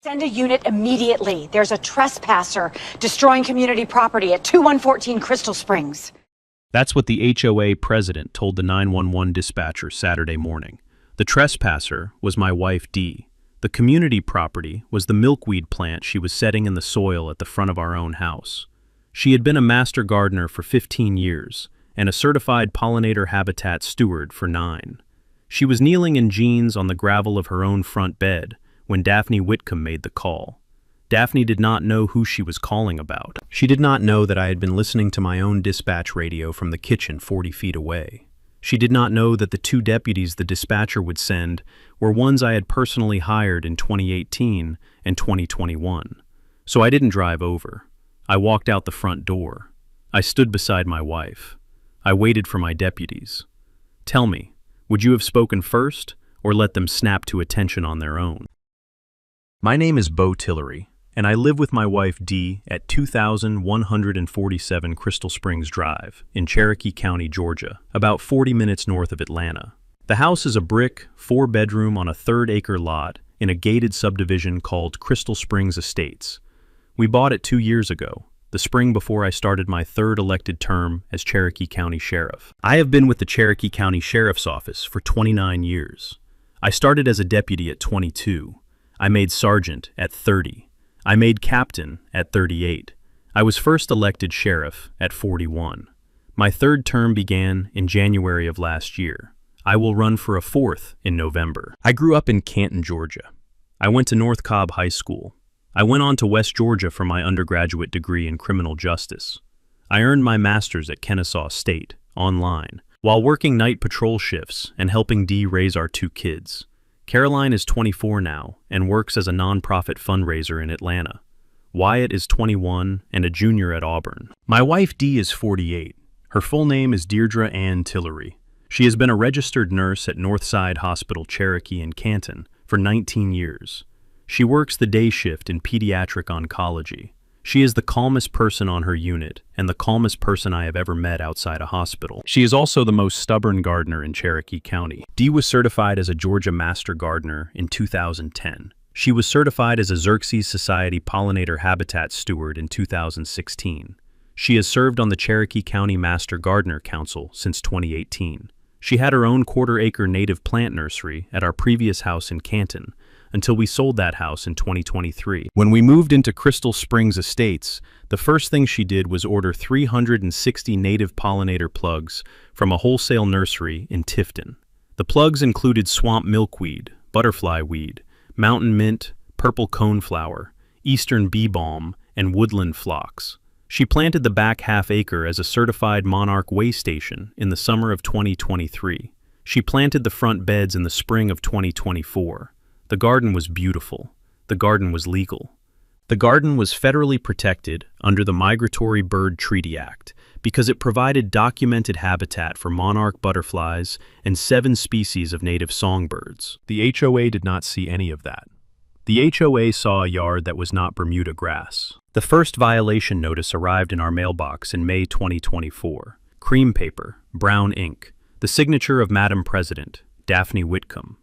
Send a unit immediately. There's a trespasser destroying community property at 2114 Crystal Springs. That's what the HOA president told the 911 dispatcher Saturday morning. The trespasser was my wife, Dee. The community property was the milkweed plant she was setting in the soil at the front of our own house. She had been a master gardener for 15 years and a certified pollinator habitat steward for 9. She was kneeling in jeans on the gravel of her own front bed when Daphne Whitcomb made the call. Daphne did not know who she was calling about. She did not know that I had been listening to my own dispatch radio from the kitchen 40 feet away. She did not know that the 2 deputies the dispatcher would send were ones I had personally hired in 2018 and 2021. So I didn't drive over. I walked out the front door. I stood beside my wife. I waited for my deputies. Tell me, would you have spoken first or let them snap to attention on their own? My name is Bo Tillery, and I live with my wife Dee at 2147 Crystal Springs Drive in Cherokee County, Georgia, about 40 minutes north of Atlanta. The house is a brick, 4-bedroom on a 3rd-acre lot in a gated subdivision called Crystal Springs Estates. We bought it 2 years ago, the spring before I started my 3rd elected term as Cherokee County Sheriff. I have been with the Cherokee County Sheriff's Office for 29 years. I started as a deputy at 22. I made sergeant at 30. I made captain at 38. I was first elected sheriff at 41. My 3rd term began in January of last year. I will run for a 4th in November. I grew up in Canton, Georgia. I went to North Cobb High School. I went on to West Georgia for my undergraduate degree in criminal justice. I earned my master's at Kennesaw State, online, while working night patrol shifts and helping Dee raise our 2 kids. Caroline is 24 now and works as a nonprofit fundraiser in Atlanta. Wyatt is 21 and a junior at Auburn. My wife Dee is 48. Her full name is Deirdre Ann Tillery. She has been a registered nurse at Northside Hospital Cherokee in Canton for 19 years. She works the day shift in pediatric oncology. She is the calmest person on her unit and the calmest person I have ever met outside a hospital. She is also the most stubborn gardener in Cherokee County. Dee was certified as a Georgia Master Gardener in 2010. She was certified as a Xerxes Society Pollinator Habitat Steward in 2016. She has served on the Cherokee County Master Gardener Council since 2018. She had her own 1/4-acre native plant nursery at our previous house in Canton, until we sold that house in 2023. When we moved into Crystal Springs Estates, the first thing she did was order 360 native pollinator plugs from a wholesale nursery in Tifton. The plugs included swamp milkweed, butterfly weed, mountain mint, purple coneflower, eastern bee balm, and woodland phlox. She planted the back half-acre as a certified monarch way station in the summer of 2023. She planted the front beds in the spring of 2024. The garden was beautiful. The garden was legal. The garden was federally protected under the Migratory Bird Treaty Act because it provided documented habitat for monarch butterflies and 7 species of native songbirds. The HOA did not see any of that. The HOA saw a yard that was not Bermuda grass. The first violation notice arrived in our mailbox in May 2024. Cream paper, brown ink, the signature of Madam President, Daphne Whitcomb.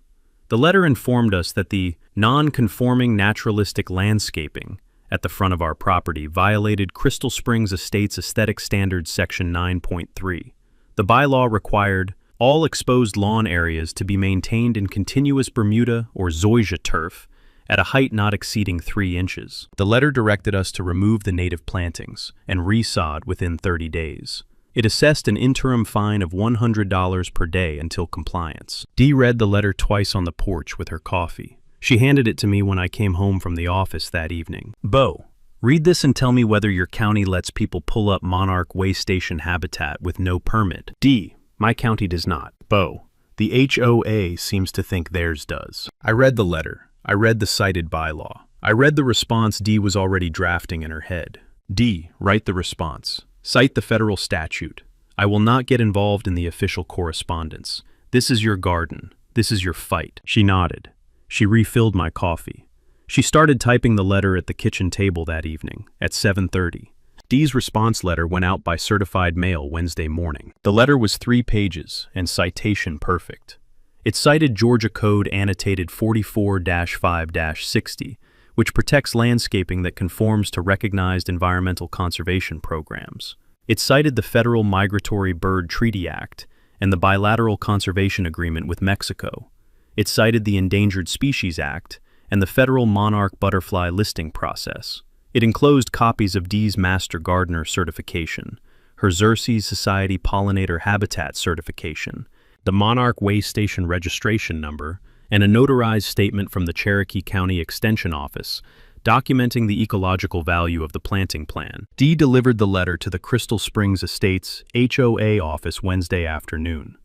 The letter informed us that the non-conforming naturalistic landscaping at the front of our property violated Crystal Springs Estates Aesthetic Standards Section 9.3. The bylaw required all exposed lawn areas to be maintained in continuous Bermuda or zoysia turf at a height not exceeding 3 inches. The letter directed us to remove the native plantings and resod within 30 days. It assessed an interim fine of $100 per day until compliance. Dee read the letter twice on the porch with her coffee. She handed it to me when I came home from the office that evening. Bo, read this and tell me whether your county lets people pull up monarch way station habitat with no permit. Dee, my county does not. Bo, the HOA seems to think theirs does. I read the letter. I read the cited bylaw. I read the response Dee was already drafting in her head. Dee, write the response. Cite the federal statute. I will not get involved in the official correspondence. This is your garden. This is your fight. She nodded. She refilled my coffee. She started typing the letter at the kitchen table that evening, at 7:30. Dee's response letter went out by certified mail Wednesday morning. The letter was 3 pages and citation perfect. It cited Georgia Code annotated 44-5-60, which protects landscaping that conforms to recognized environmental conservation programs. It cited the Federal Migratory Bird Treaty Act and the Bilateral Conservation Agreement with Mexico. It cited the Endangered Species Act and the Federal Monarch Butterfly Listing Process. It enclosed copies of Dee's Master Gardener certification, her Xerces Society Pollinator Habitat certification, the Monarch Way Station registration number, and a notarized statement from the Cherokee County Extension Office documenting the ecological value of the planting plan. Dee delivered the letter to the Crystal Springs Estates HOA office Wednesday afternoon.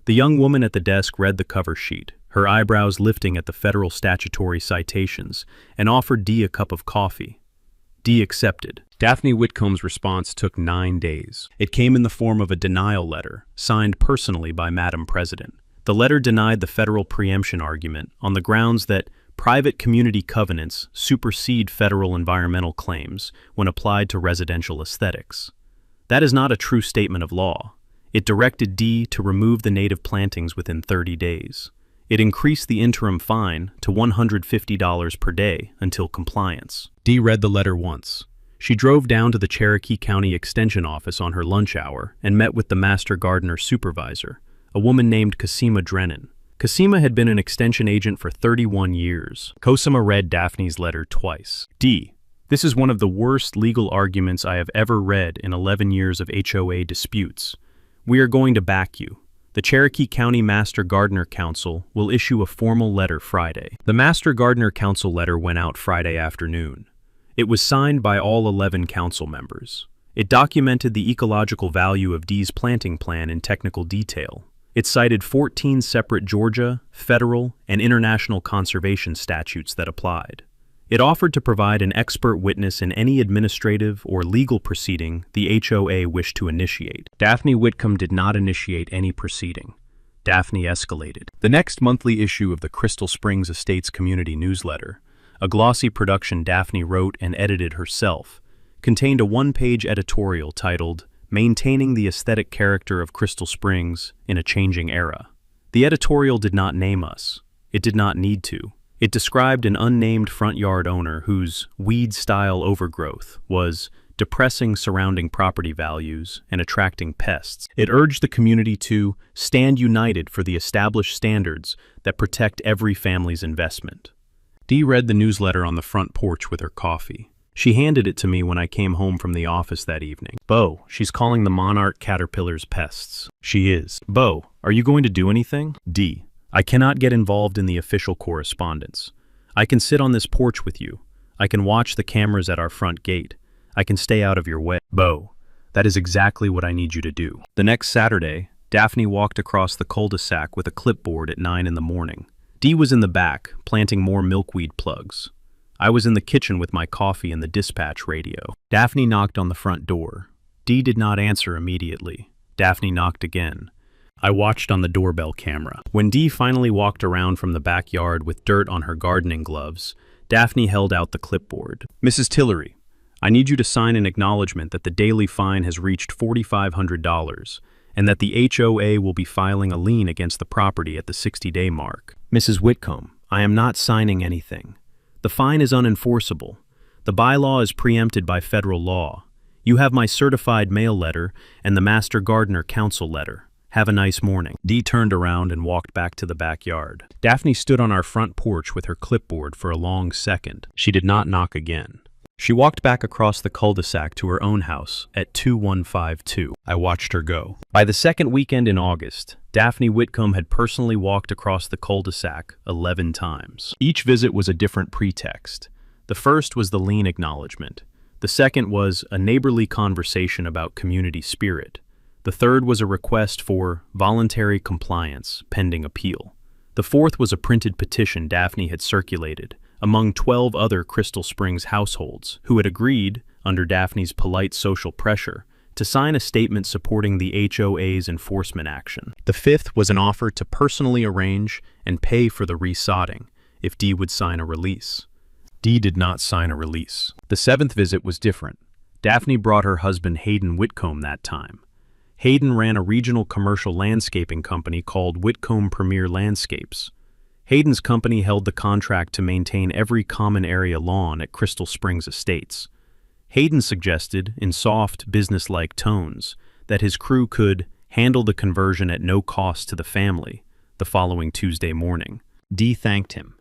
The young woman at the desk read the cover sheet, her eyebrows lifting at the federal statutory citations, and offered Dee a cup of coffee. Dee accepted. Daphne Whitcomb's response took 9 days. It came in the form of a denial letter, signed personally by Madam President. The letter denied the federal preemption argument on the grounds that private community covenants supersede federal environmental claims when applied to residential aesthetics. That is not a true statement of law. It directed Dee to remove the native plantings within 30 days. It increased the interim fine to $150 per day until compliance. Dee read the letter once. She drove down to the Cherokee County Extension Office on her lunch hour and met with the Master Gardener supervisor, a woman named Cosima Drennan. Cosima had been an extension agent for 31 years. Cosima read Daphne's letter twice. Dee, this is one of the worst legal arguments I have ever read in 11 years of HOA disputes. We are going to back you. The Cherokee County Master Gardener Council will issue a formal letter Friday. The Master Gardener Council letter went out Friday afternoon. It was signed by all 11 council members. It documented the ecological value of Dee's planting plan in technical detail. It cited 14 separate Georgia, federal, and international conservation statutes that applied. It offered to provide an expert witness in any administrative or legal proceeding the HOA wished to initiate. Daphne Whitcomb did not initiate any proceeding. Daphne escalated. The next monthly issue of the Crystal Springs Estates Community Newsletter, a glossy production Daphne wrote and edited herself, contained a one-page editorial titled Maintaining the Aesthetic Character of Crystal Springs in a Changing Era. The editorial did not name us. It did not need to. It described an unnamed front yard owner whose weed-style overgrowth was depressing surrounding property values and attracting pests. It urged the community to stand united for the established standards that protect every family's investment. Dee read the newsletter on the front porch with her coffee. She handed it to me when I came home from the office that evening. Bo, she's calling the monarch caterpillars pests. She is. Bo, are you going to do anything? Dee, I cannot get involved in the official correspondence. I can sit on this porch with you. I can watch the cameras at our front gate. I can stay out of your way. Bo, that is exactly what I need you to do. The next Saturday, Daphne walked across the cul-de-sac with a clipboard at 9 in the morning. Dee was in the back, planting more milkweed plugs. I was in the kitchen with my coffee and the dispatch radio. Daphne knocked on the front door. Dee did not answer immediately. Daphne knocked again. I watched on the doorbell camera. When Dee finally walked around from the backyard with dirt on her gardening gloves, Daphne held out the clipboard. Mrs. Tillery, I need you to sign an acknowledgement that the daily fine has reached $4,500 and that the HOA will be filing a lien against the property at the 60-day mark. Mrs. Whitcomb, I am not signing anything. The fine is unenforceable. The bylaw is preempted by federal law. You have my certified mail letter and the Master Gardener Council letter. Have a nice morning. Dee turned around and walked back to the backyard. Daphne stood on our front porch with her clipboard for a long second. She did not knock again. She walked back across the cul-de-sac to her own house at 2152. I watched her go. By the second weekend in August, Daphne Whitcomb had personally walked across the cul-de-sac 11 times. Each visit was a different pretext. The first was the lien acknowledgement. The second was a neighborly conversation about community spirit. The third was a request for voluntary compliance pending appeal. The fourth was a printed petition Daphne had circulated among 12 other Crystal Springs households who had agreed, under Daphne's polite social pressure, to sign a statement supporting the HOA's enforcement action. The fifth was an offer to personally arrange and pay for the resodding if Dee would sign a release. Dee did not sign a release. The seventh visit was different. Daphne brought her husband Hayden Whitcomb that time. Hayden ran a regional commercial landscaping company called Whitcomb Premier Landscapes. Hayden's company held the contract to maintain every common area lawn at Crystal Springs Estates. Hayden suggested, in soft, business-like tones, that his crew could handle the conversion at no cost to the family the following Tuesday morning. Dee thanked him.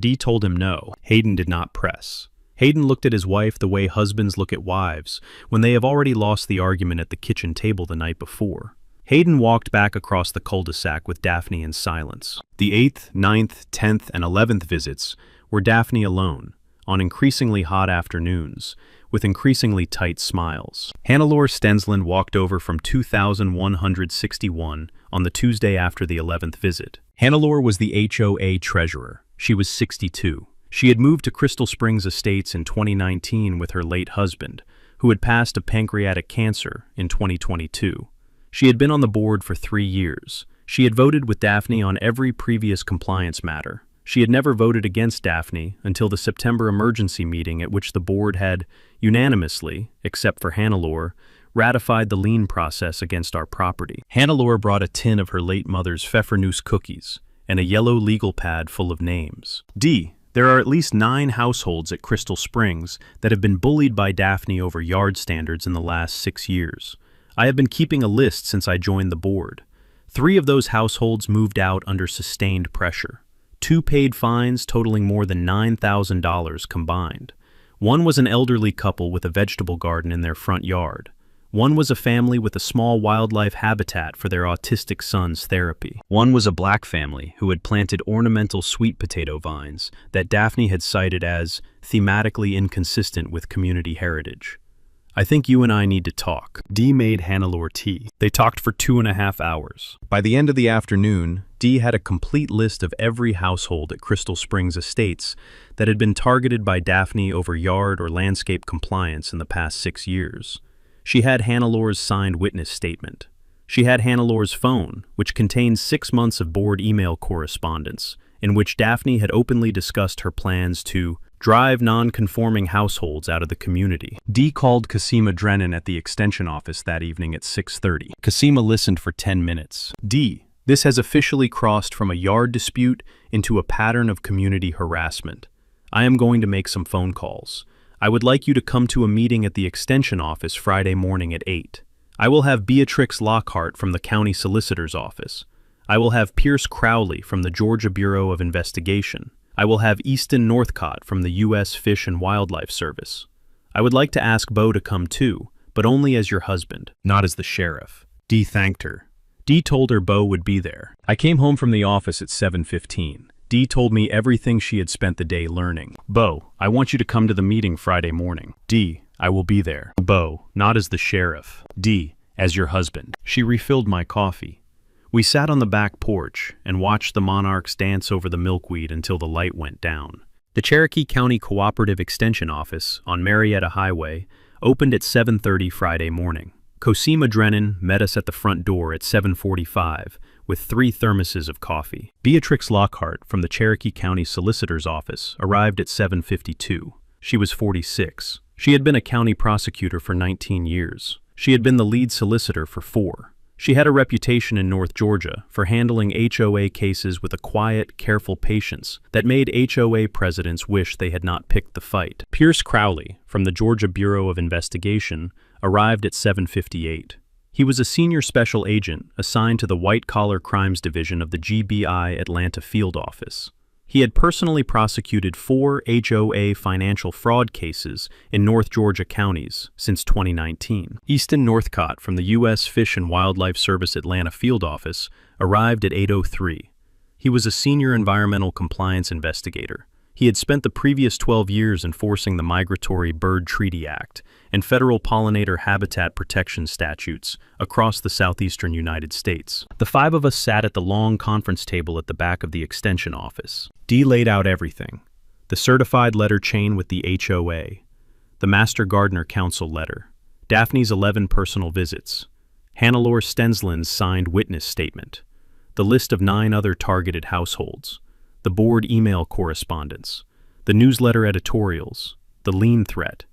Dee told him no. Hayden did not press. Hayden looked at his wife the way husbands look at wives when they have already lost the argument at the kitchen table the night before. Hayden walked back across the cul-de-sac with Daphne in silence. The 8th, 9th, 10th, and 11th visits were Daphne alone, on increasingly hot afternoons, with increasingly tight smiles. Hannelore Stensland walked over from 2161 on the Tuesday after the 11th visit. Hannelore was the HOA treasurer. She was 62. She had moved to Crystal Springs Estates in 2019 with her late husband, who had passed of pancreatic cancer in 2022. She had been on the board for 3 years. She had voted with Daphne on every previous compliance matter. She had never voted against Daphne until the September emergency meeting at which the board had unanimously, except for Hannelore, ratified the lien process against our property. Hannelore brought a tin of her late mother's Pfeffernuss cookies and a yellow legal pad full of names. D. There are at least 9 households at Crystal Springs that have been bullied by Daphne over yard standards in the last 6 years. I have been keeping a list since I joined the board. 3 of those households moved out under sustained pressure. 2 paid fines totaling more than $9,000 combined. 1 was an elderly couple with a vegetable garden in their front yard. 1 was a family with a small wildlife habitat for their autistic son's therapy. 1 was a black family who had planted ornamental sweet potato vines that Daphne had cited as thematically inconsistent with community heritage. I think you and I need to talk. Dee made Hannelore tea. They talked for 2.5 hours. By the end of the afternoon, Dee had a complete list of every household at Crystal Springs Estates that had been targeted by Daphne over yard or landscape compliance in the past 6 years. She had Hannelore's signed witness statement. She had Hannelore's phone, which contained 6 months of board email correspondence, in which Daphne had openly discussed her plans to drive non-conforming households out of the community. Dee called Cosima Drennan at the extension office that evening at 6:30. Cosima listened for 10 minutes. Dee, this has officially crossed from a yard dispute into a pattern of community harassment. I am going to make some phone calls. I would like you to come to a meeting at the extension office Friday morning at 8. I will have Beatrix Lockhart from the county solicitor's office. I will have Pierce Crowley from the Georgia Bureau of Investigation. I will have Easton Northcott from the U.S. Fish and Wildlife Service. I would like to ask Bo to come too, but only as your husband, not as the sheriff. Dee thanked her. Dee told her Bo would be there. I came home from the office at 7:15. Dee told me everything she had spent the day learning. Bo, I want you to come to the meeting Friday morning. Dee, I will be there. Bo, not as the sheriff. Dee, as your husband. She refilled my coffee. We sat on the back porch and watched the monarchs dance over the milkweed until the light went down. The Cherokee County Cooperative Extension Office on Marietta Highway opened at 7:30 Friday morning. Cosima Drennan met us at the front door at 7:45 with 3 thermoses of coffee. Beatrix Lockhart from the Cherokee County Solicitor's Office arrived at 7:52. She was 46. She had been a county prosecutor for 19 years. She had been the lead solicitor for 4. She had a reputation in North Georgia for handling HOA cases with a quiet, careful patience that made HOA presidents wish they had not picked the fight. Pierce Crowley, from the Georgia Bureau of Investigation, arrived at 7:58. He was a senior special agent assigned to the White-Collar Crimes Division of the GBI Atlanta Field Office. He had personally prosecuted 4 HOA financial fraud cases in North Georgia counties since 2019. Easton Northcott from the U.S. Fish and Wildlife Service Atlanta Field Office arrived at 8:03. He was a senior environmental compliance investigator. He had spent the previous 12 years enforcing the Migratory Bird Treaty Act and federal pollinator habitat protection statutes across the southeastern United States. The 5 of us sat at the long conference table at the back of the extension office. Dee laid out everything: the certified letter chain with the HOA, the Master Gardener Council letter, Daphne's 11 personal visits, Hannelore Stensland's signed witness statement, the list of 9 other targeted households, the board email correspondence, the newsletter editorials, the lien threat,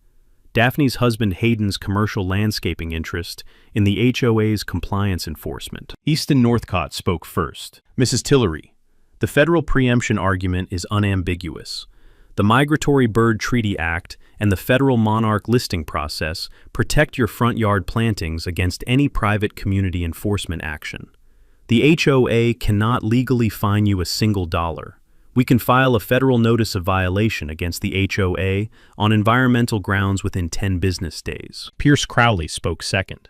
Daphne's husband Hayden's commercial landscaping interest in the HOA's compliance enforcement. Easton Northcott spoke first. Mrs. Tillery, The federal preemption argument is unambiguous. The Migratory Bird Treaty Act and the federal monarch listing process protect your front yard plantings against any private community enforcement action. The HOA cannot legally fine you a single dollar. We can file a federal notice of violation against the HOA on environmental grounds within 10 business days. Pierce Crowley spoke second.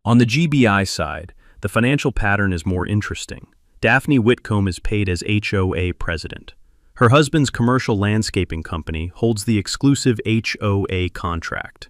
On the GBI side, the financial pattern is more interesting. Daphne Whitcomb is paid as HOA president. Her husband's commercial landscaping company holds the exclusive HOA contract.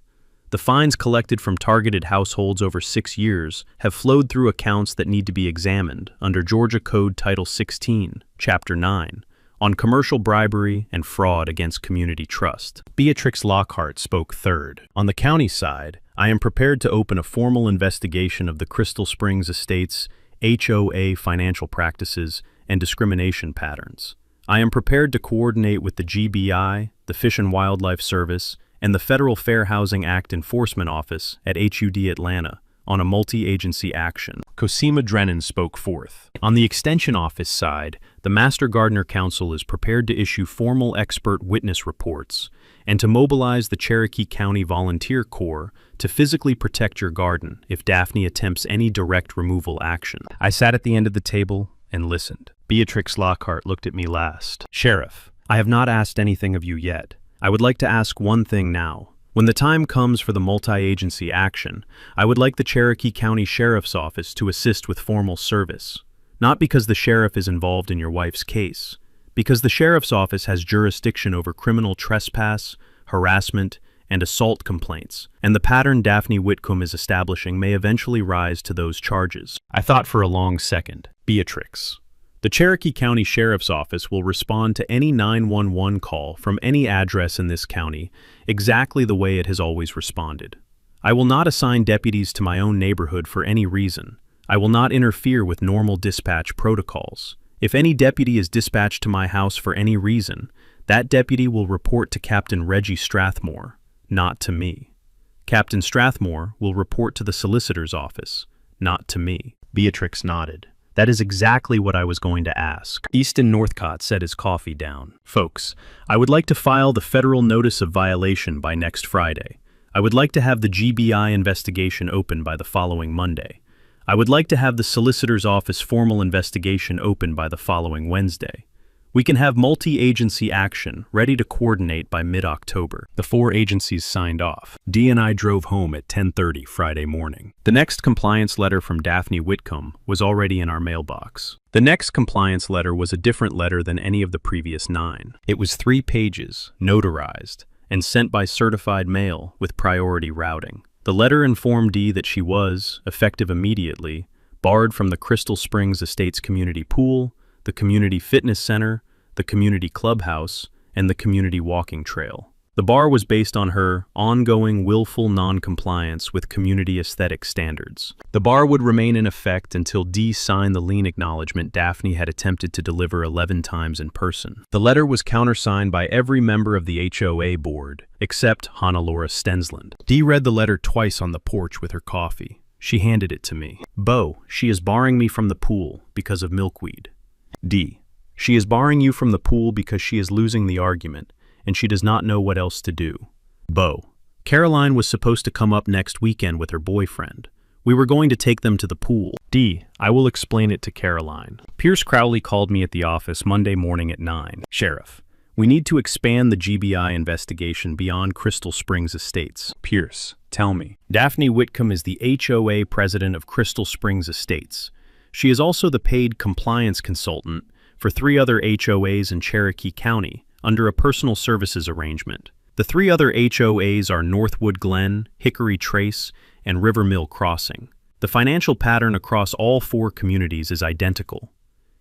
The fines collected from targeted households over 6 years have flowed through accounts that need to be examined under Georgia Code Title 16, Chapter 9, on commercial bribery and fraud against community trust. Beatrix Lockhart spoke third. On the county side, I am prepared to open a formal investigation of the Crystal Springs Estates HOA financial practices and discrimination patterns. I am prepared to coordinate with the GBI, the Fish and Wildlife Service, and the Federal Fair Housing Act Enforcement Office at HUD Atlanta on a multi-agency action. Cosima Drennan spoke fourth. On the Extension Office side, the Master Gardener Council is prepared to issue formal expert witness reports and to mobilize the Cherokee County Volunteer Corps to physically protect your garden if Daphne attempts any direct removal action. I sat at the end of the table and listened. Beatrix Lockhart looked at me last. Sheriff, I have not asked anything of you yet. I would like to ask one thing now. When the time comes for the multi-agency action, I would like the Cherokee County Sheriff's Office to assist with formal service. Not because the sheriff is involved in your wife's case, because the Sheriff's Office has jurisdiction over criminal trespass, harassment, and assault complaints, and the pattern Daphne Whitcomb is establishing may eventually rise to those charges. I thought for a long second. Beatrix. The Cherokee County Sheriff's Office will respond to any 911 call from any address in this county exactly the way it has always responded. I will not assign deputies to my own neighborhood for any reason. I will not interfere with normal dispatch protocols. If any deputy is dispatched to my house for any reason, that deputy will report to Captain Reggie Strathmore, not to me. Captain Strathmore will report to the solicitor's office, not to me. Beatrix nodded. That is exactly what I was going to ask. Easton Northcott set his coffee down. Folks, I would like to file the federal notice of violation by next Friday. I would like to have the GBI investigation open by the following Monday. I would like to have the solicitor's office formal investigation open by the following Wednesday. We can have multi-agency action ready to coordinate by mid-October. The 4 agencies signed off. Dee and I drove home at 10:30 Friday morning. The next compliance letter from Daphne Whitcomb was already in our mailbox. The next compliance letter was a different letter than any of the previous 9. It was 3 pages, notarized, and sent by certified mail with priority routing. The letter informed Dee that she was, effective immediately, barred from the Crystal Springs Estates Community Pool, the Community Fitness Center, the Community Clubhouse, and the Community Walking Trail. The bar was based on her ongoing willful non-compliance with community aesthetic standards. The bar would remain in effect until Dee signed the lien acknowledgement Daphne had attempted to deliver 11 times in person. The letter was countersigned by every member of the HOA board, except Hannelore Stensland. Dee read the letter twice on the porch with her coffee. She handed it to me. Bo, she is barring me from the pool because of milkweed. D. She is barring you from the pool because she is losing the argument, and she does not know what else to do. Bo. Caroline was supposed to come up next weekend with her boyfriend. We were going to take them to the pool. D. I will explain it to Caroline. Pierce Crowley called me at the office Monday morning at 9. Sheriff, we need to expand the GBI investigation beyond Crystal Springs Estates. Pierce, tell me. Daphne Whitcomb is the HOA president of Crystal Springs Estates. She is also the paid compliance consultant for 3 other HOAs in Cherokee County under a personal services arrangement. The 3 other HOAs are Northwood Glen, Hickory Trace, and River Mill Crossing. The financial pattern across all 4 communities is identical.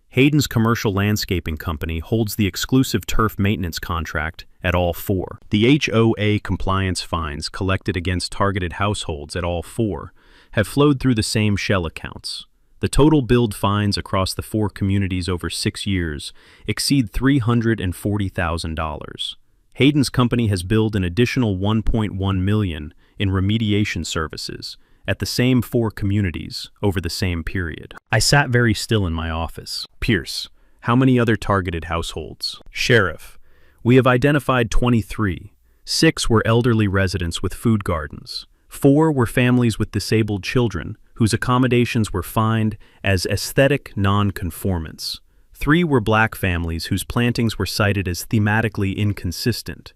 Hayden's Commercial Landscaping Company holds the exclusive turf maintenance contract at all 4. The HOA compliance fines collected against targeted households at all 4 have flowed through the same shell accounts. The total billed fines across the 4 communities over 6 years exceed $340,000. Hayden's company has billed an additional $1.1 million in remediation services at the same 4 communities over the same period. I sat very still in my office. Pierce, How many other targeted households? Sheriff, we have identified 23. 6 were elderly residents with food gardens. 4 were families with disabled children whose accommodations were fined as aesthetic non-conformance. 3 were black families whose plantings were cited as thematically inconsistent.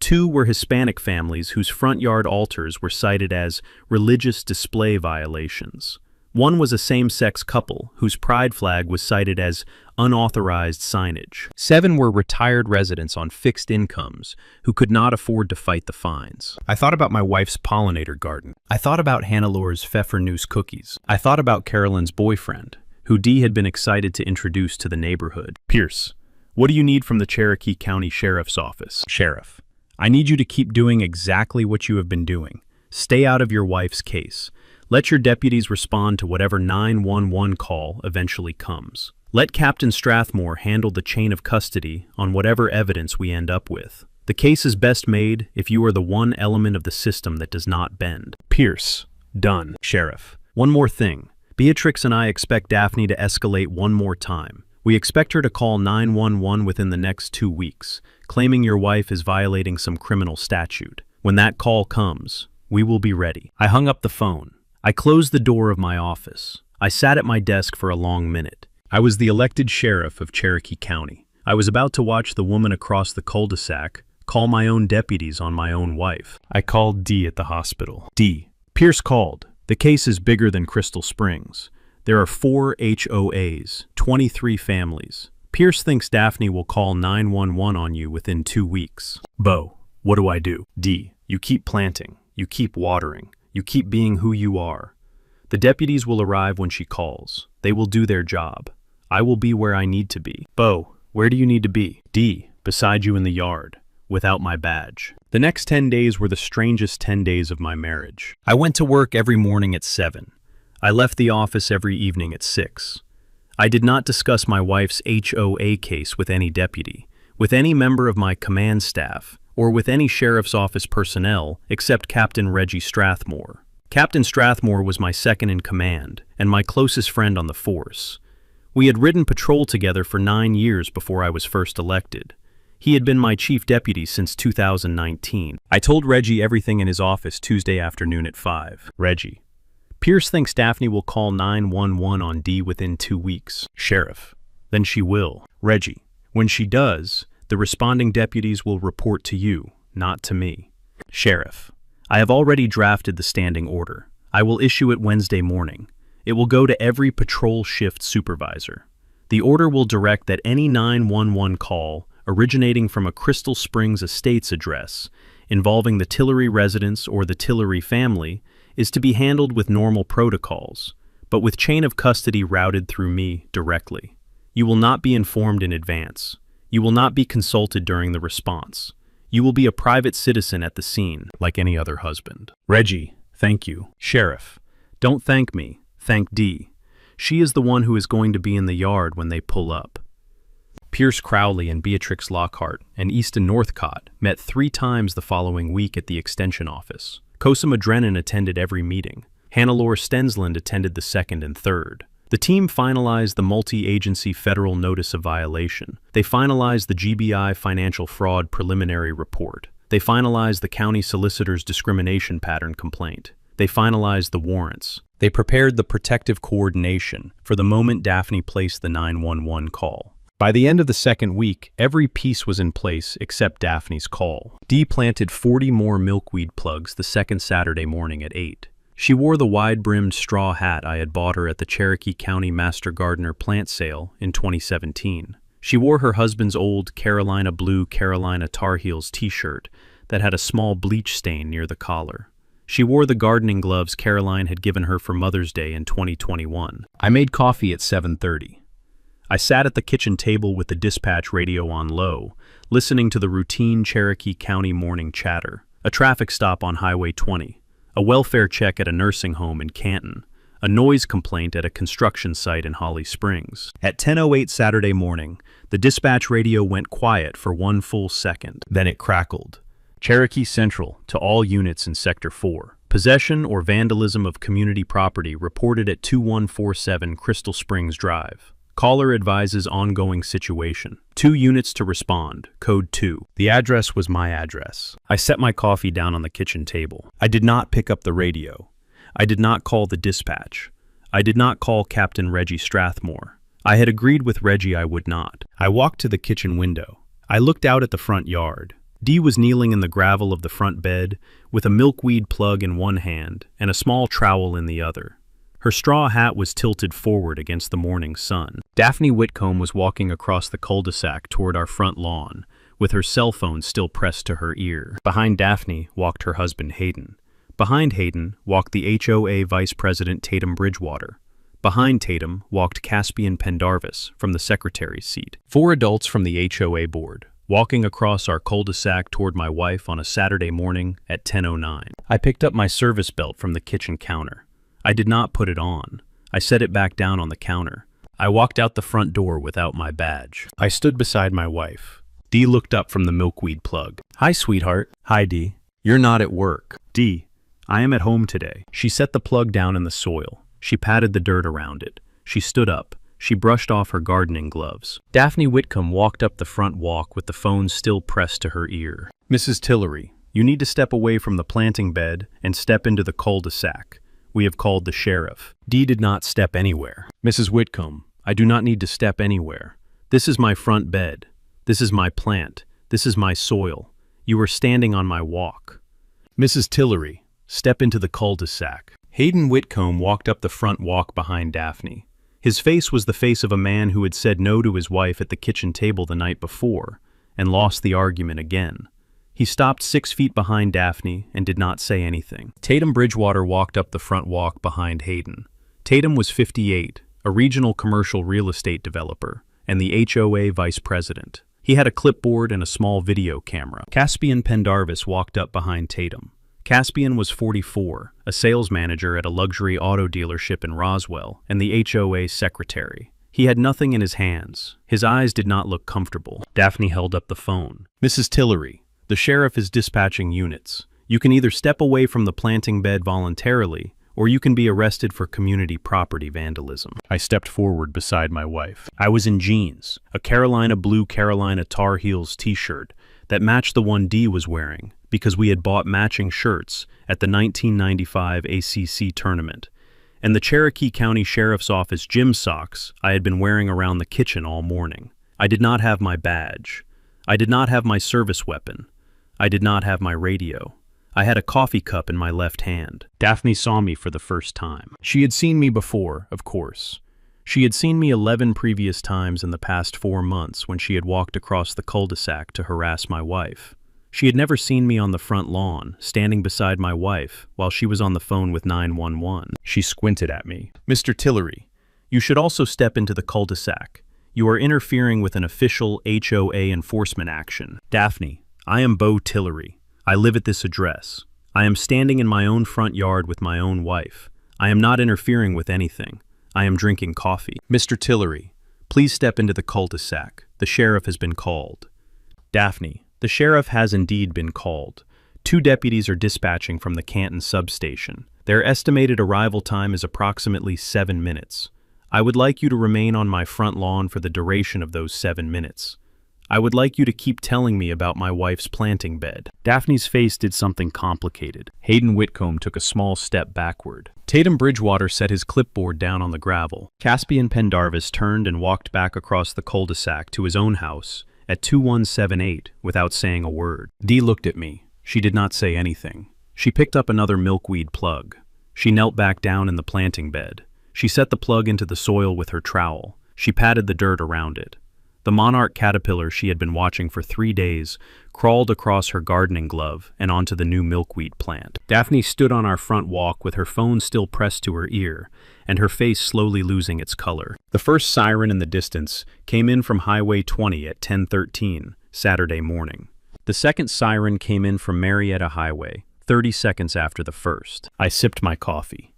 2 were Hispanic families whose front yard altars were cited as religious display violations. 1 was a same-sex couple whose pride flag was cited as unauthorized signage. 7 were retired residents on fixed incomes who could not afford to fight the fines. I thought about my wife's pollinator garden. I thought about Hannelor's Pfeffernuss cookies. I thought about Carolyn's boyfriend, who Dee had been excited to introduce to the neighborhood. Pierce, what do you need from the Cherokee County Sheriff's Office? Sheriff, I need you to keep doing exactly what you have been doing. Stay out of your wife's case. Let your deputies respond to whatever 911 call eventually comes. Let Captain Strathmore handle the chain of custody on whatever evidence we end up with. The case is best made if you are the one element of the system that does not bend. Pierce, done. Sheriff, one more thing. Beatrix and I expect Daphne to escalate one more time. We expect her to call 911 within the next 2 weeks, claiming your wife is violating some criminal statute. When that call comes, we will be ready. I hung up the phone. I closed the door of my office. I sat at my desk for a long minute. I was the elected sheriff of Cherokee County. I was about to watch the woman across the cul-de-sac call my own deputies on my own wife. I called Dee at the hospital. Dee, Pierce called. The case is bigger than Crystal Springs. There are 4 HOAs, 23 families. Pierce thinks Daphne will call 911 on you within 2 weeks. Bo, what do I do? Dee, you keep planting. You keep watering. You keep being who you are. The deputies will arrive when she calls. They will do their job. I will be where I need to be. Bo, where do you need to be? Dee, beside you in the yard, without my badge. The next 10 days were the strangest 10 days of my marriage. I went to work every morning at 7. I left the office every evening at 6. I did not discuss my wife's HOA case with any deputy, with any member of my command staff, or with any sheriff's office personnel except Captain Reggie Strathmore. Captain Strathmore was my second in command and my closest friend on the force. We had ridden patrol together for 9 years before I was first elected. He had been my chief deputy since 2019. I told Reggie everything in his office Tuesday afternoon at 5. Reggie, Pierce thinks Daphne will call 911 on Dee within 2 weeks. Sheriff, then she will. Reggie, when she does, the responding deputies will report to you, not to me. Sheriff, I have already drafted the standing order. I will issue it Wednesday morning. It will go to every patrol shift supervisor. The order will direct that any 911 call originating from a Crystal Springs Estates address involving the Tillery residents or the Tillery family is to be handled with normal protocols, but with chain of custody routed through me directly. You will not be informed in advance. You will not be consulted during the response. You will be a private citizen at the scene, like any other husband. Reggie, thank you. Sheriff, don't thank me. Thank Dee. She is the one who is going to be in the yard when they pull up. Pierce Crowley and Beatrix Lockhart and Easton Northcott met 3 times the following week at the extension office. Cosima Drennan attended every meeting. Hannelore Stensland attended the second and third. The team finalized the multi-agency federal notice of violation. They finalized the GBI financial fraud preliminary report. They finalized the county solicitor's discrimination pattern complaint. They finalized the warrants. They prepared the protective coordination for the moment Daphne placed the 911 call. By the end of the second week, every piece was in place except Daphne's call. Dee planted 40 more milkweed plugs the second Saturday morning at 8. She wore the wide-brimmed straw hat I had bought her at the Cherokee County Master Gardener plant sale in 2017. She wore her husband's old Carolina blue Carolina Tar Heels t-shirt that had a small bleach stain near the collar. She wore the gardening gloves Caroline had given her for Mother's Day in 2021. I made coffee at 7:30. I sat at the kitchen table with the dispatch radio on low, listening to the routine Cherokee County morning chatter, a traffic stop on Highway 20, a welfare check at a nursing home in Canton, a noise complaint at a construction site in Holly Springs. At 10:08 Saturday morning, the dispatch radio went quiet for 1 full second. Then it crackled. Cherokee Central to all units in Sector 4. Possession or vandalism of community property reported at 2147 Crystal Springs Drive. Caller advises ongoing situation. 2 units to respond. Code 2. The address was my address. I set my coffee down on the kitchen table. I did not pick up the radio. I did not call the dispatch. I did not call Captain Reggie Strathmore. I had agreed with Reggie I would not. I walked to the kitchen window. I looked out at the front yard. Dee was kneeling in the gravel of the front bed with a milkweed plug in one hand and a small trowel in the other. Her straw hat was tilted forward against the morning sun. Daphne Whitcomb was walking across the cul-de-sac toward our front lawn, with her cell phone still pressed to her ear. Behind Daphne walked her husband Hayden. Behind Hayden walked the HOA Vice President Tatum Bridgewater. Behind Tatum walked Caspian Pendarvis from the secretary's seat. 4 adults from the HOA board, walking across our cul-de-sac toward my wife on a Saturday morning at 10:09. I picked up my service belt from the kitchen counter. I did not put it on. I set it back down on the counter. I walked out the front door without my badge. I stood beside my wife. Dee looked up from the milkweed plug. "Hi, sweetheart." "Hi, Dee. You're not at work." "Dee, I am at home today." She set the plug down in the soil. She patted the dirt around it. She stood up. She brushed off her gardening gloves. Daphne Whitcomb walked up the front walk with the phone still pressed to her ear. "Mrs. Tillery, you need to step away from the planting bed and step into the cul-de-sac. We have called the sheriff." Dee did not step anywhere. "Mrs. Whitcomb, I do not need to step anywhere. This is my front bed. This is my plant. This is my soil. You are standing on my walk." "Mrs. Tillery, step into the cul-de-sac." Hayden Whitcomb walked up the front walk behind Daphne. His face was the face of a man who had said no to his wife at the kitchen table the night before and lost the argument again. He stopped 6 feet behind Daphne and did not say anything. Tatum Bridgewater walked up the front walk behind Hayden. Tatum was 58, a regional commercial real estate developer, and the HOA vice president. He had a clipboard and a small video camera. Caspian Pendarvis walked up behind Tatum. Caspian was 44, a sales manager at a luxury auto dealership in Roswell, and the HOA secretary. He had nothing in his hands. His eyes did not look comfortable. Daphne held up the phone. "Mrs. Tillery, the sheriff is dispatching units. You can either step away from the planting bed voluntarily, or you can be arrested for community property vandalism." I stepped forward beside my wife. I was in jeans, a Carolina blue Carolina Tar Heels t-shirt that matched the one Dee was wearing because we had bought matching shirts at the 1995 ACC tournament, and the Cherokee County Sheriff's Office gym socks I had been wearing around the kitchen all morning. I did not have my badge. I did not have my service weapon. I did not have my radio. I had a coffee cup in my left hand. Daphne saw me for the first time. She had seen me before, of course. She had seen me 11 previous times in the past 4 months when she had walked across the cul-de-sac to harass my wife. She had never seen me on the front lawn, standing beside my wife, while she was on the phone with 911. She squinted at me. "Mr. Tillery, you should also step into the cul-de-sac. You are interfering with an official HOA enforcement action." "Daphne, I am Beau Tillery. I live at this address. I am standing in my own front yard with my own wife. I am not interfering with anything. I am drinking coffee." "Mr. Tillery, please step into the cul-de-sac. The sheriff has been called." "Daphne, the sheriff has indeed been called. 2 deputies are dispatching from the Canton substation. Their estimated arrival time is approximately 7 minutes. I would like you to remain on my front lawn for the duration of those 7 minutes. I would like you to keep telling me about my wife's planting bed." Daphne's face did something complicated. Hayden Whitcomb took a small step backward. Tatum Bridgewater set his clipboard down on the gravel. Caspian Pendarvis turned and walked back across the cul-de-sac to his own house at 2178 without saying a word. Dee looked at me. She did not say anything. She picked up another milkweed plug. She knelt back down in the planting bed. She set the plug into the soil with her trowel. She patted the dirt around it. The monarch caterpillar she had been watching for 3 days crawled across her gardening glove and onto the new milkweed plant. Daphne stood on our front walk with her phone still pressed to her ear and her face slowly losing its color. The first siren in the distance came in from Highway 20 at 10:13 Saturday morning. The second siren came in from Marietta Highway 30 seconds after the first. I sipped my coffee.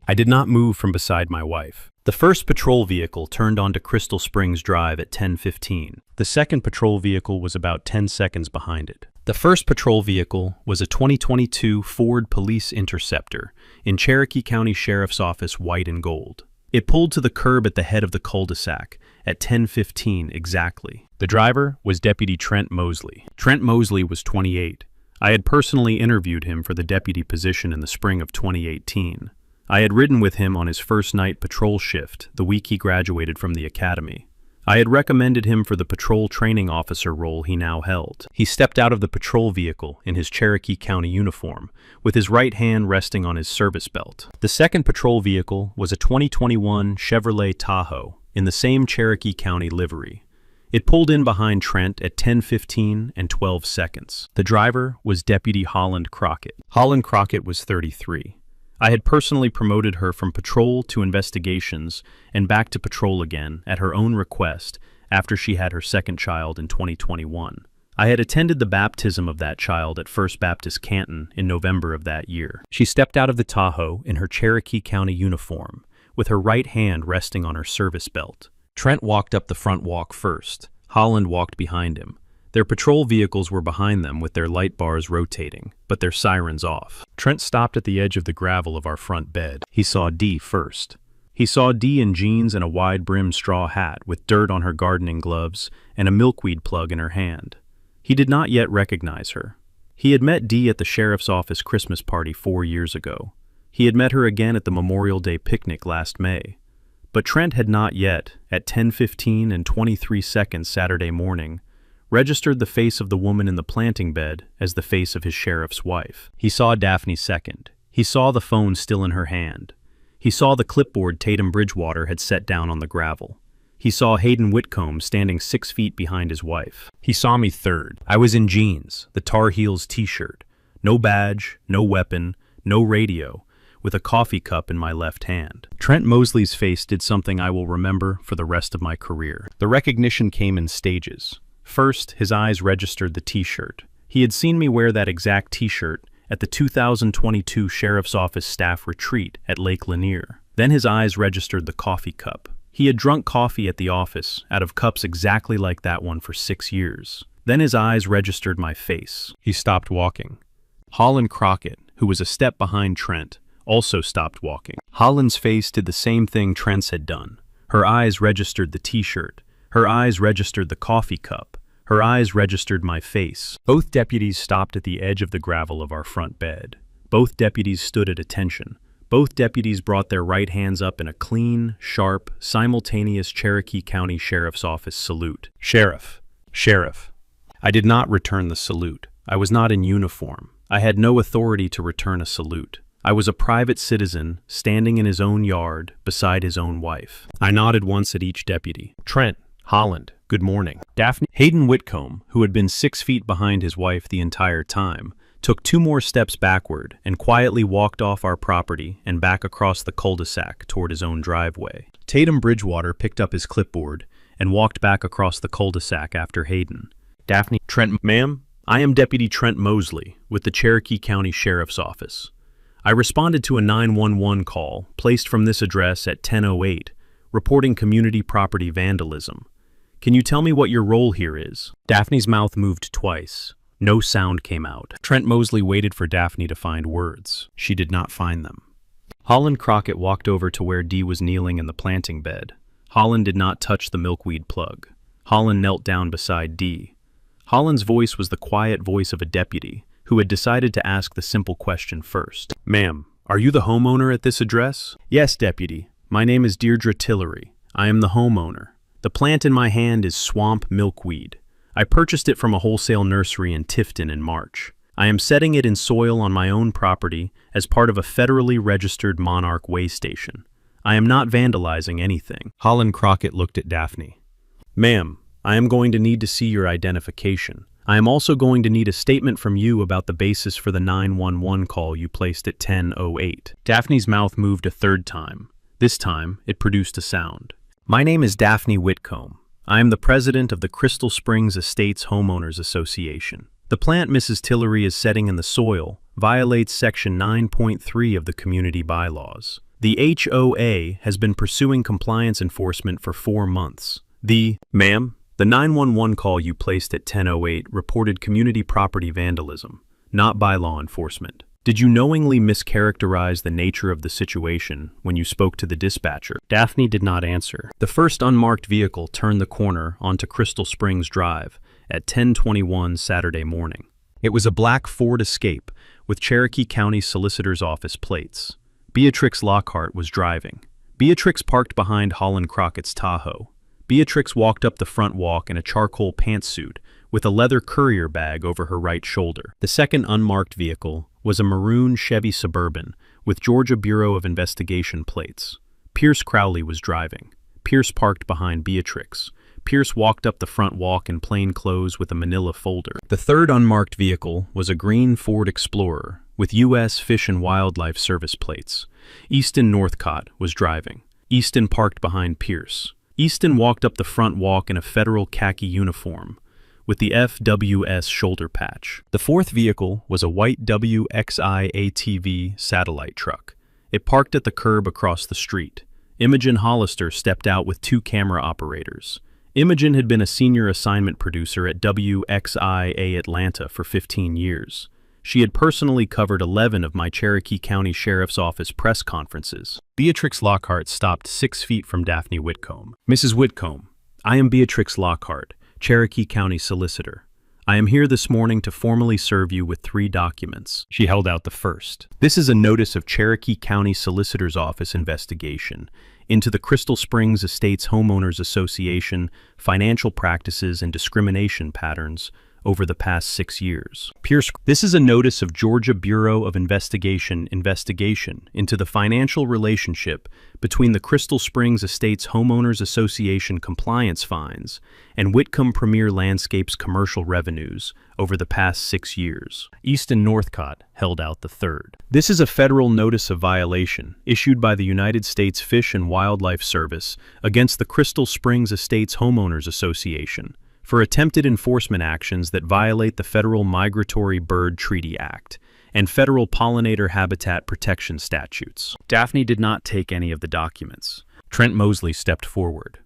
I did not move from beside my wife. The first patrol vehicle turned onto Crystal Springs Drive at 10:15. The second patrol vehicle was about 10 seconds behind it. The first patrol vehicle was a 2022 Ford Police Interceptor in Cherokee County Sheriff's Office white and gold. It pulled to the curb at the head of the cul-de-sac at 10:15 exactly. The driver was Deputy Trent Mosley. Trent Mosley was 28. I had personally interviewed him for the deputy position in the spring of 2018. I had ridden with him on his first night patrol shift the week he graduated from the academy. I had recommended him for the patrol training officer role he now held. He stepped out of the patrol vehicle in his Cherokee County uniform, with his right hand resting on his service belt. The second patrol vehicle was a 2021 Chevrolet Tahoe in the same Cherokee County livery. It pulled in behind Trent at 10:15 and 12 seconds. The driver was Deputy Holland Crockett. Holland Crockett was 33. I had personally promoted her from patrol to investigations and back to patrol again at her own request after she had her second child in 2021. I had attended the baptism of that child at First Baptist Canton in November of that year. She stepped out of the Tahoe in her Cherokee County uniform, with her right hand resting on her service belt. Trent walked up the front walk first. Holland walked behind him. Their patrol vehicles were behind them with their light bars rotating, but their sirens off. Trent stopped at the edge of the gravel of our front bed. He saw Dee first. He saw Dee in jeans and a wide-brimmed straw hat with dirt on her gardening gloves and a milkweed plug in her hand. He did not yet recognize her. He had met Dee at the sheriff's office Christmas party 4 years ago. He had met her again at the Memorial Day picnic last May. But Trent had not yet, at 10:15 and 23 seconds Saturday morning, registered the face of the woman in the planting bed as the face of his sheriff's wife. He saw Daphne second. He saw the phone still in her hand. He saw the clipboard Tatum Bridgewater had set down on the gravel. He saw Hayden Whitcomb standing 6 feet behind his wife. He saw me third. I was in jeans, the Tar Heels t-shirt, no badge, no weapon, no radio, with a coffee cup in my left hand. Trent Mosley's face did something I will remember for the rest of my career. The recognition came in stages. First, his eyes registered the t-shirt. He had seen me wear that exact t-shirt at the 2022 Sheriff's Office staff retreat at Lake Lanier. Then his eyes registered the coffee cup. He had drunk coffee at the office out of cups exactly like that one for 6 years. Then his eyes registered my face. He stopped walking. Holland Crockett, who was a step behind Trent, also stopped walking. Holland's face did the same thing Trent's had done. Her eyes registered the t-shirt. Her eyes registered the coffee cup. Her eyes registered my face. Both deputies stopped at the edge of the gravel of our front bed. Both deputies stood at attention. Both deputies brought their right hands up in a clean, sharp, simultaneous Cherokee County Sheriff's Office salute. Sheriff. Sheriff. I did not return the salute. I was not in uniform. I had no authority to return a salute. I was a private citizen standing in his own yard beside his own wife. I nodded once at each deputy. Trent. Holland, good morning. Daphne. Hayden Whitcomb, who had been 6 feet behind his wife the entire time, took 2 more steps backward and quietly walked off our property and back across the cul-de-sac toward his own driveway. Tatum Bridgewater picked up his clipboard and walked back across the cul-de-sac after Hayden. Daphne. Trent. Ma'am, I am Deputy Trent Mosley with the Cherokee County Sheriff's Office. I responded to a 911 call placed from this address at 10:08, reporting community property vandalism. Can you tell me what your role here is? Daphne's mouth moved twice. No sound came out. Trent Mosley waited for Daphne to find words. She did not find them. Holland Crockett walked over to where Dee was kneeling in the planting bed. Holland did not touch the milkweed plug. Holland knelt down beside Dee. Holland's voice was the quiet voice of a deputy who had decided to ask the simple question first. Ma'am, are you the homeowner at this address? Yes, deputy. My name is Deirdre Tillery. I am the homeowner. The plant in my hand is swamp milkweed. I purchased it from a wholesale nursery in Tifton in March. I am setting it in soil on my own property as part of a federally registered Monarch way station. I am not vandalizing anything. Holland Crockett looked at Daphne. Ma'am, I am going to need to see your identification. I am also going to need a statement from you about the basis for the 911 call you placed at 10:08. Daphne's mouth moved a third time. This time, it produced a sound. My name is Daphne Whitcomb. I am the president of the Crystal Springs Estates Homeowners Association. The plant Mrs. Tillery is setting in the soil violates Section 9.3 of the community bylaws. The HOA has been pursuing compliance enforcement for 4 months. Ma'am, the 911 call you placed at 10:08 reported community property vandalism, not bylaw enforcement. Did you knowingly mischaracterize the nature of the situation when you spoke to the dispatcher? Daphne did not answer. The first unmarked vehicle turned the corner onto Crystal Springs Drive at 10:21 Saturday morning. It was a black Ford Escape with Cherokee County Solicitor's Office plates. Beatrix Lockhart was driving. Beatrix parked behind Holland Crockett's Tahoe. Beatrix walked up the front walk in a charcoal pantsuit with a leather courier bag over her right shoulder. The second unmarked vehicle was a maroon Chevy Suburban with Georgia Bureau of Investigation plates. Pierce Crowley was driving. Pierce parked behind Beatrix. Pierce walked up the front walk in plain clothes with a manila folder. The third unmarked vehicle was a green Ford Explorer with U.S. Fish and Wildlife Service plates. Easton Northcott was driving. Easton parked behind Pierce. Easton walked up the front walk in a federal khaki uniform with the FWS shoulder patch. The fourth vehicle was a white WXI ATV satellite truck. It parked at the curb across the street. Imogen Hollister stepped out with two camera operators. Imogen had been a senior assignment producer at WXIA Atlanta for 15 years. She had personally covered 11 of my Cherokee County Sheriff's Office press conferences. Beatrix Lockhart stopped 6 feet from Daphne Whitcomb. Mrs. Whitcomb, I am Beatrix Lockhart, Cherokee County Solicitor. I am here this morning to formally serve you with 3 documents. She held out the first. This is a notice of Cherokee County Solicitor's Office investigation into the Crystal Springs Estates Homeowners Association financial practices and discrimination patterns over the past 6 years. This is a notice of Georgia Bureau of investigation into the financial relationship between the Crystal Springs Estates Homeowners Association compliance fines and Whitcomb Premier Landscapes commercial revenues over the past 6 years. Easton Northcott held out the third. This is a federal notice of violation issued by the United States Fish and Wildlife Service against the Crystal Springs Estates Homeowners Association for attempted enforcement actions that violate the Federal Migratory Bird Treaty Act and federal pollinator habitat protection statutes. Daphne did not take any of the documents. Trent Mosley stepped forward.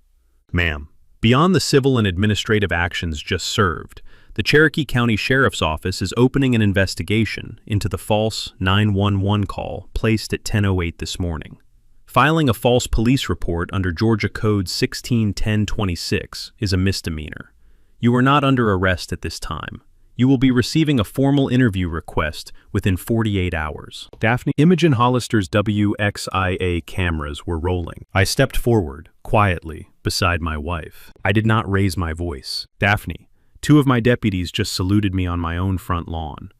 Ma'am, beyond the civil and administrative actions just served, the Cherokee County Sheriff's Office is opening an investigation into the false 911 call placed at 10:08 this morning. Filing a false police report under Georgia Code 161026 is a misdemeanor. You are not under arrest at this time. You will be receiving a formal interview request within 48 hours. Imogen Hollister's WXIA cameras were rolling. I stepped forward, quietly, beside my wife. I did not raise my voice. Daphne, 2 of my deputies just saluted me on my own front lawn.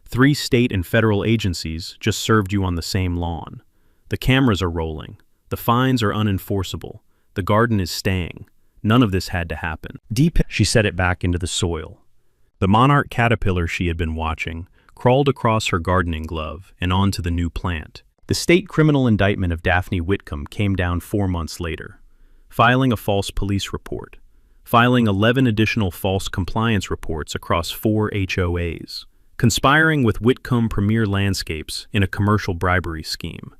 3 state and federal agencies just served you on the same lawn. The cameras are rolling. The fines are unenforceable. The garden is staying. None of this had to happen. She set it back into the soil. The monarch caterpillar she had been watching crawled across her gardening glove and onto the new plant. The state criminal indictment of Daphne Whitcomb came down 4 months later. Filing a false police report. Filing 11 additional false compliance reports across 4 HOAs. Conspiring with Whitcomb Premier Landscapes in a commercial bribery scheme.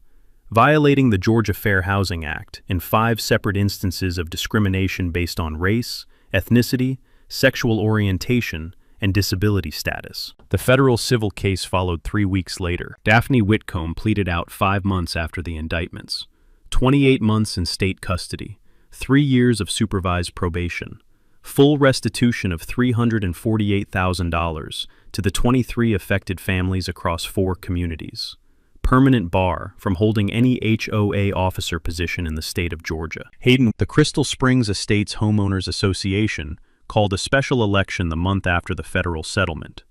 Violating the Georgia Fair Housing Act in 5 separate instances of discrimination based on race, ethnicity, sexual orientation, and disability status. The federal civil case followed 3 weeks later. Daphne Whitcomb pleaded out 5 months after the indictments. 28 months in state custody, 3 years of supervised probation, full restitution of $348,000 to the 23 affected families across 4 communities. Permanent bar from holding any HOA officer position in the state of Georgia. The Crystal Springs Estates Homeowners Association called a special election the month after the federal settlement.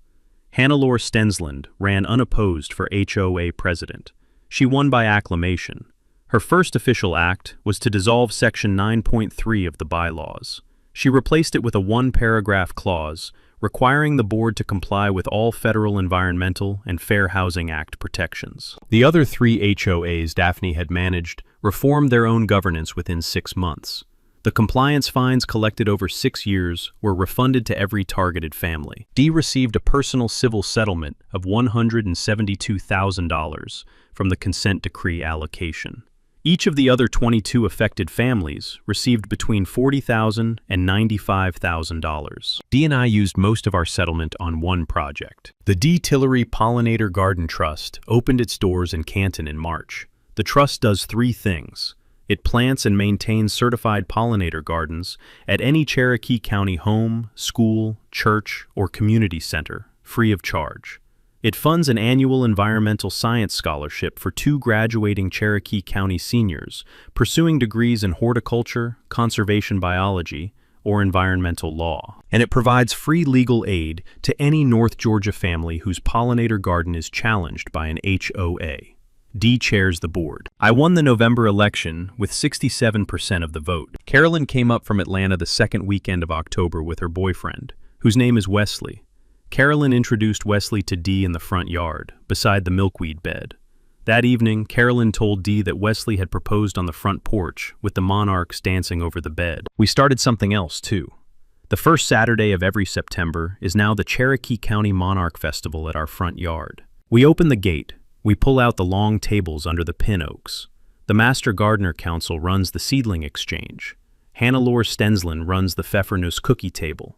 Hannelore Stensland ran unopposed for HOA president. She won by acclamation. Her first official act was to dissolve Section 9.3 of the bylaws. She replaced it with a 1-paragraph clause requiring the board to comply with all federal Environmental and Fair Housing Act protections. The other 3 HOAs Daphne had managed reformed their own governance within 6 months. The compliance fines collected over 6 years were refunded to every targeted family. D received a personal civil settlement of $172,000 from the consent decree allocation. Each of the other 22 affected families received between $40,000 and $95,000. Dee and I used most of our settlement on one project. The Dee Tillery Pollinator Garden Trust opened its doors in Canton in March. The trust does three things. It plants and maintains certified pollinator gardens at any Cherokee County home, school, church, or community center, free of charge. It funds an annual environmental science scholarship for 2 graduating Cherokee County seniors pursuing degrees in horticulture, conservation biology, or environmental law. And it provides free legal aid to any North Georgia family whose pollinator garden is challenged by an HOA. Dee chairs the board. I won the November election with 67% of the vote. Carolyn came up from Atlanta the second weekend of October with her boyfriend, whose name is Wesley. Carolyn introduced Wesley to Dee in the front yard, beside the milkweed bed. That evening, Carolyn told Dee that Wesley had proposed on the front porch, with the monarchs dancing over the bed. We started something else, too. The first Saturday of every September is now the Cherokee County Monarch Festival at our front yard. We open the gate. We pull out the long tables under the pin oaks. The Master Gardener Council runs the seedling exchange. Hannelore Stenslin runs the Pfeffernuss cookie table.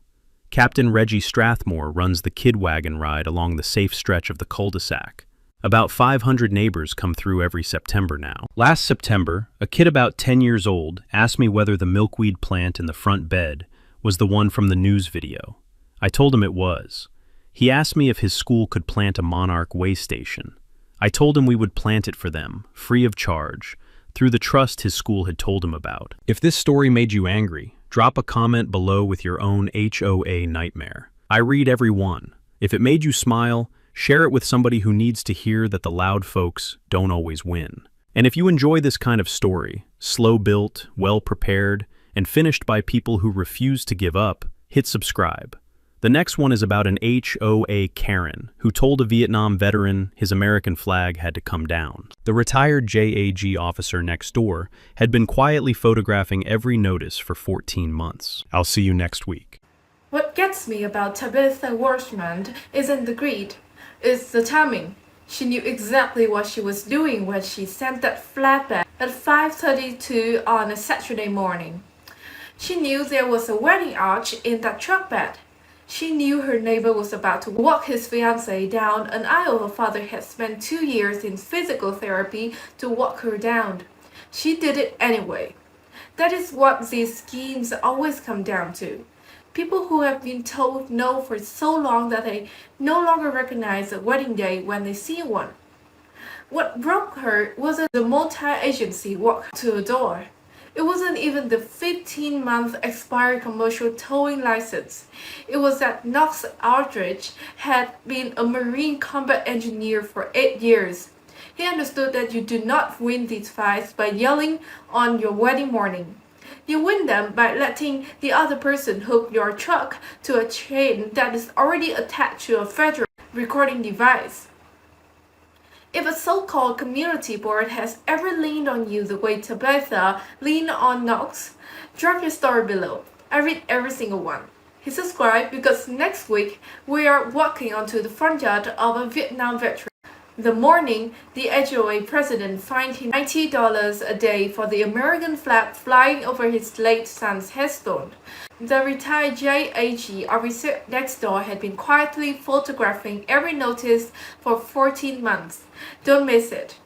Captain Reggie Strathmore runs the kid wagon ride along the safe stretch of the cul-de-sac. About 500 neighbors come through every September now. Last September, a kid about 10 years old asked me whether the milkweed plant in the front bed was the one from the news video. I told him it was. He asked me if his school could plant a monarch way station. I told him we would plant it for them, free of charge, through the trust his school had told him about. If this story made you angry, drop a comment below with your own HOA nightmare. I read every one. If it made you smile, share it with somebody who needs to hear that the loud folks don't always win. And if you enjoy this kind of story, slow-built, well-prepared, and finished by people who refuse to give up, hit subscribe. The next one is about an HOA Karen who told a Vietnam veteran his American flag had to come down. The retired JAG officer next door had been quietly photographing every notice for 14 months. I'll see you next week. What gets me about Tabitha Worshman isn't the greed, it's the timing. She knew exactly what she was doing when she sent that flatbed at 5:32 on a Saturday morning. She knew there was a wedding arch in that truck bed. She knew her neighbor was about to walk his fiancée down an aisle her father had spent 2 years in physical therapy to walk her down. She did it anyway. That is what these schemes always come down to. People who have been told no for so long that they no longer recognize a wedding day when they see one. What broke her wasn't the multi-agency walk to the door. It wasn't even the 15-month expired commercial towing license. It was that Knox Aldridge had been a Marine combat engineer for 8 years. He understood that you do not win these fights by yelling on your wedding morning. You win them by letting the other person hook your truck to a chain that is already attached to a federal recording device. If a so-called community board has ever leaned on you the way Tabitha leaned on Knox, drop your story below. I read every single one. Hit subscribe because next week we are walking onto the front yard of a Vietnam veteran. The morning, the HOA president fined him $90 a day for the American flag flying over his late son's headstone. The retired JAG officer next door had been quietly photographing every notice for 14 months. Don't miss it.